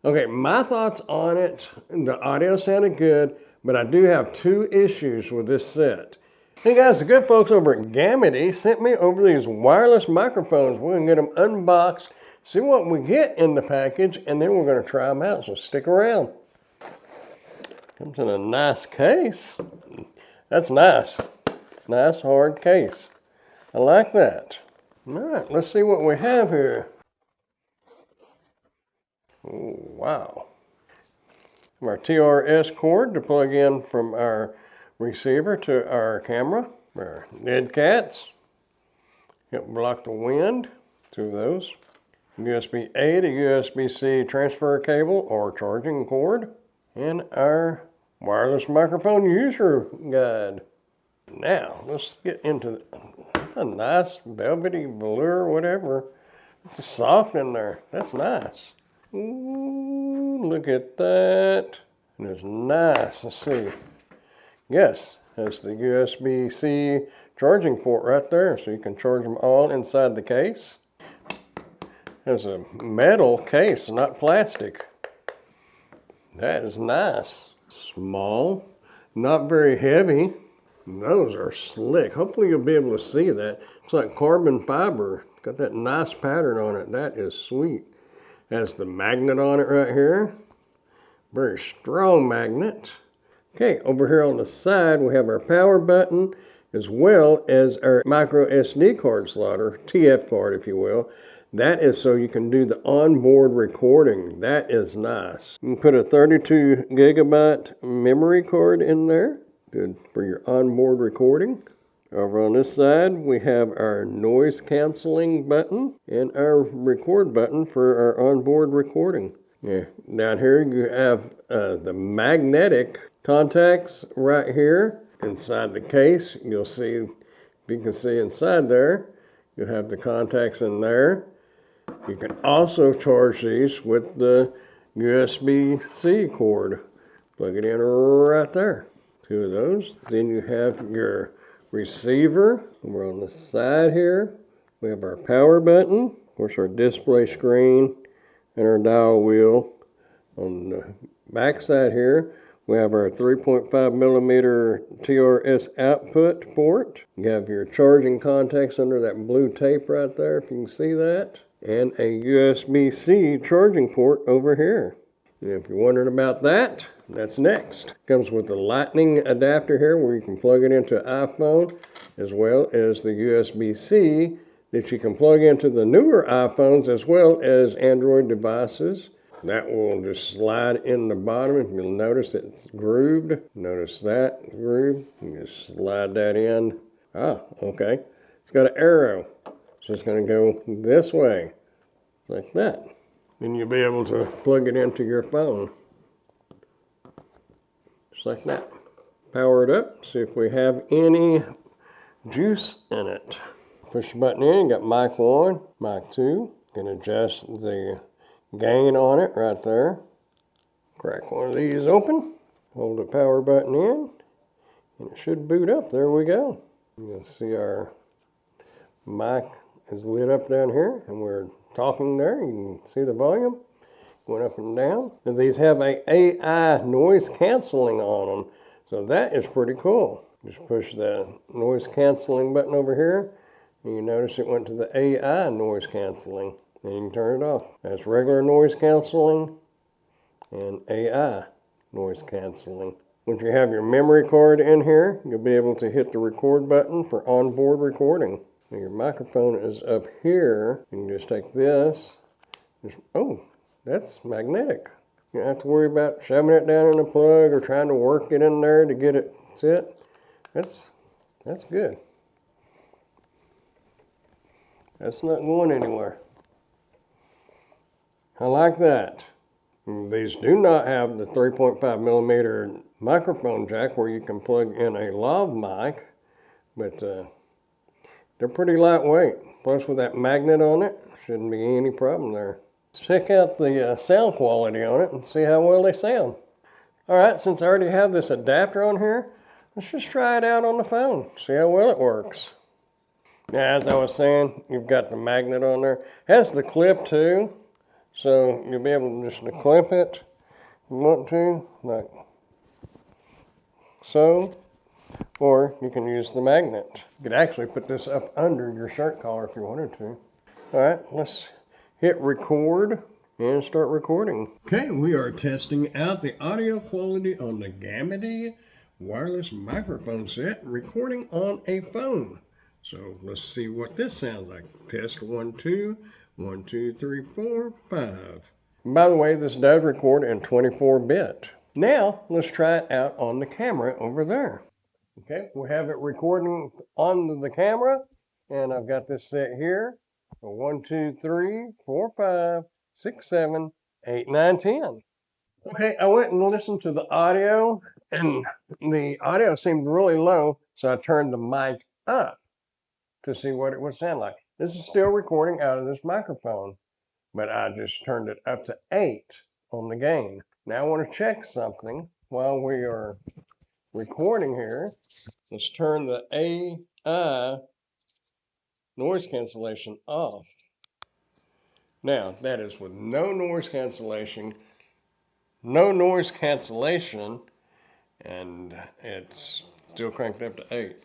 Okay, my thoughts on it, the audio sounded good, but I do have two issues with this set. Hey guys, the good folks over at Gamiity sent me over these wireless microphones. We're gonna get them unboxed, see what we get in the package, and then we're gonna try them out, so stick around. Comes in a nice case. That's nice. Nice hard case. I like that. All right, let's see what we have here. Oh, wow. Our TRS cord to plug in from our receiver to our camera. Our dead cats. Help block the wind. Two of those. USB-A to USB-C transfer cable or charging cord. And our wireless microphone user guide. Now, let's get into a nice velvety velour, whatever. It's soft in there. That's nice. Ooh, look at that. And it's nice. Let's see. Yes, that's the USB-C charging port right there, so you can charge them all inside the case. There's a metal case, not plastic. That is nice. Small, not very heavy. Those are slick. Hopefully you'll be able to see that. It's like carbon fiber. Got that nice pattern on it. That is sweet. Has the magnet on it right here. Very strong magnet. Okay, over here on the side we have our power button as well as our micro SD card slot, or TF card if you will. That is so you can do the onboard recording. That is nice. You can put a 32 gigabyte memory card in there. Good for your onboard recording. Over on this side, we have our noise canceling button and our record button for our onboard recording. Yeah. Down here you have the magnetic contacts right here inside the case. You'll see, if you can see inside there, you have the contacts in there. You can also charge these with the USB-C cord. Plug it in right there. Two of those. Then you have your receiver. We're on the side here. We have our power button, of course our display screen, and our dial wheel. On the back side here, we have our 3.5 millimeter TRS output port. You have your charging contacts under that blue tape right there, if you can see that. And a USB-C charging port over here. And if you're wondering about that, that's next. Comes with the lightning adapter here where you can plug it into iPhone, as well as the USB-C that you can plug into the newer iPhones as well as Android devices. That will just slide in the bottom. If you'll notice it's grooved. Notice that groove. You just slide that in. Ah, okay. It's got an arrow. So it's going to go this way, like that. Then you'll be able to plug it into your phone. Just like that. Power it up, see if we have any juice in it. Push the button in, you got mic 1, mic 2. You can adjust the gain on it right there. Crack one of these open, hold the power button in, and it should boot up. There we go. You'll see our mic is lit up down here, and we're talking there. You can see the volume going up and down. And these have a AI noise canceling on them, so that is pretty cool. Just push the noise canceling button over here, and you notice it went to the AI noise canceling. And you can turn it off. That's regular noise canceling and AI noise canceling. Once you have your memory card in here, you'll be able to hit the record button for onboard recording. Now your microphone is up here. You can just take this. Oh, that's magnetic. You don't have to worry about shoving it down in a plug or trying to work it in there to get it sit. That's good. That's not going anywhere. I like that. These do not have the 3.5 millimeter microphone jack where you can plug in a lav mic, but they're pretty lightweight. Plus with that magnet on it, shouldn't be any problem there. Check out the sound quality on it and see how well they sound. All right, since I already have this adapter on here, let's just try it out on the phone, see how well it works. Now, as I was saying, you've got the magnet on there. It has the clip too. So you'll be able just to clip it if you want to, like so. Or you can use the magnet. You could actually put this up under your shirt collar if you wanted to. All right, let's hit record and start recording. Okay, we are testing out the audio quality on the Gamiity Wireless Microphone set, recording on a phone. So let's see what this sounds like. Test 1, 2, 1, 2, 3, 4, 5. By the way, this does record in 24-bit. Now, let's try it out on the camera over there. Okay, we have it recording on the camera, and I've got this set here. 1, 2, 3, 4, 5, 6, 7, 8, 9, 10. Okay, I went and listened to the audio, and the audio seemed really low, so I turned the mic up to see what it would sound like. This is still recording out of this microphone, but I just turned it up to 8 on the gain. Now I want to check something while we are recording here. Let's turn the AI noise cancellation off. Now, that is with no noise cancellation, and it's still cranked up to 8.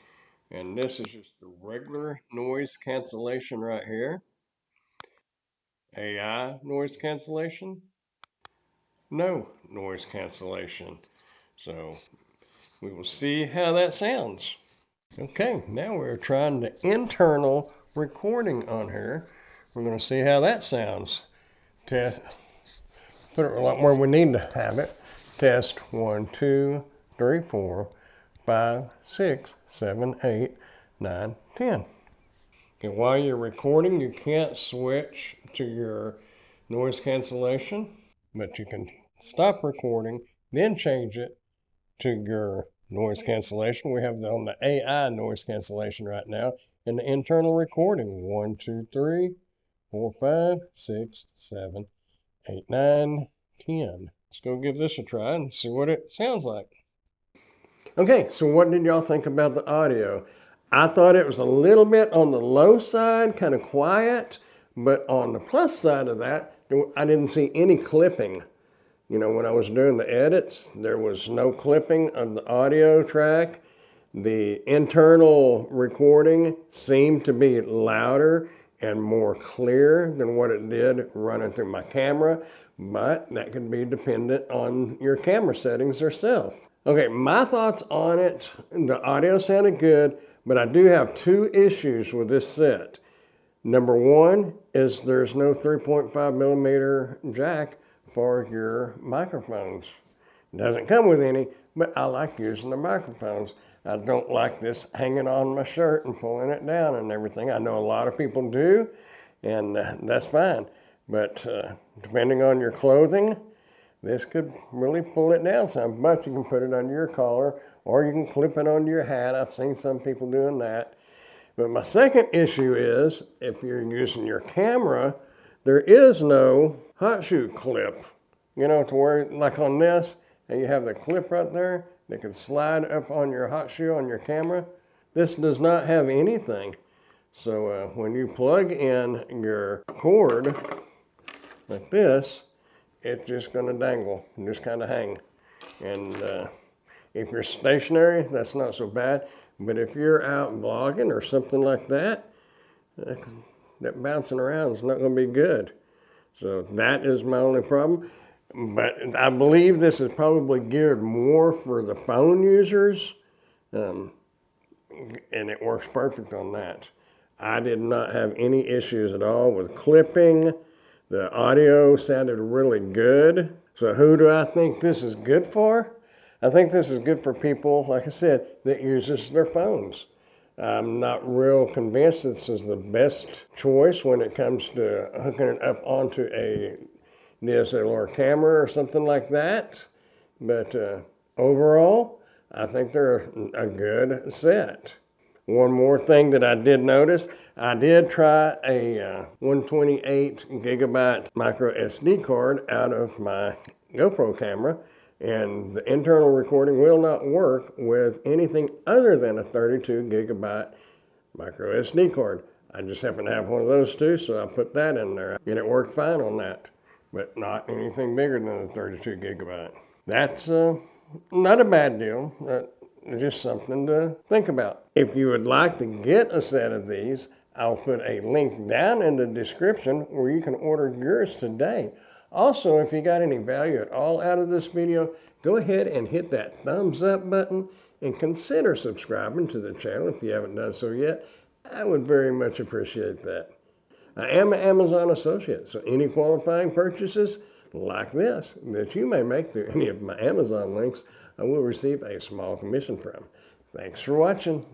And this is just the regular noise cancellation right here. AI noise cancellation, no noise cancellation. So we will see how that sounds. Okay, now we're trying the internal recording on here. We're going to see how that sounds. Test, put it a lot where we need to have it. Test 1, 2, 3, 4, 5, 6, 7, 8, 9, 10. Okay, while you're recording, you can't switch to your noise cancellation, but you can stop recording, then change it to your noise cancellation. We have on the AI noise cancellation right now, and the internal recording. 1, 2, 3, 4, 5, 6, 7, 8, 9, 10. Let's go give this a try and see what it sounds like. Okay, so what did y'all think about the audio? I thought it was a little bit on the low side, kind of quiet, but on the plus side of that, I didn't see any clipping. You know, when I was doing the edits, there was no clipping of the audio track. The internal recording seemed to be louder and more clear than what it did running through my camera, but that could be dependent on your camera settings yourself. Okay, my thoughts on it, the audio sounded good, but I do have 2 issues with this set. Number 1 is there's no 3.5 millimeter jack for your microphones. It doesn't come with any, but I like using the microphones. I don't like this hanging on my shirt and pulling it down and everything. I know a lot of people do, and that's fine. But depending on your clothing, this could really pull it down some, but you can put it under your collar or you can clip it onto your hat. I've seen some people doing that. But my second issue is if you're using your camera, there is no hot shoe clip. You know, to where, like on this, and you have the clip right there that can slide up on your hot shoe on your camera. This does not have anything. So when you plug in your cord like this, it's just going to dangle and just kind of hang. And if you're stationary, that's not so bad. But if you're out vlogging or something like that, that bouncing around is not going to be good. So that is my only problem. But I believe this is probably geared more for the phone users, and it works perfect on that. I did not have any issues at all with clipping. The audio sounded really good. So who do I think this is good for? I think this is good for people, like I said, that uses their phones. I'm not real convinced this is the best choice when it comes to hooking it up onto a DSLR camera or something like that. But overall, I think they're a good set. One more thing that I did notice, I did try a 128 gigabyte micro SD card out of my GoPro camera, and the internal recording will not work with anything other than a 32 gigabyte micro SD card. I just happen to have one of those too, so I put that in there, and it worked fine on that. but not anything bigger than the 32 gigabyte. That's not a bad deal. Just something to think about. If you would like to get a set of these, I'll put a link down in the description where you can order yours today. Also, if you got any value at all out of this video, go ahead and hit that thumbs up button and consider subscribing to the channel if you haven't done so yet. I would very much appreciate that. I am an Amazon associate, so any qualifying purchases like this that you may make through any of my Amazon links, I will receive a small commission from. Thanks for watching.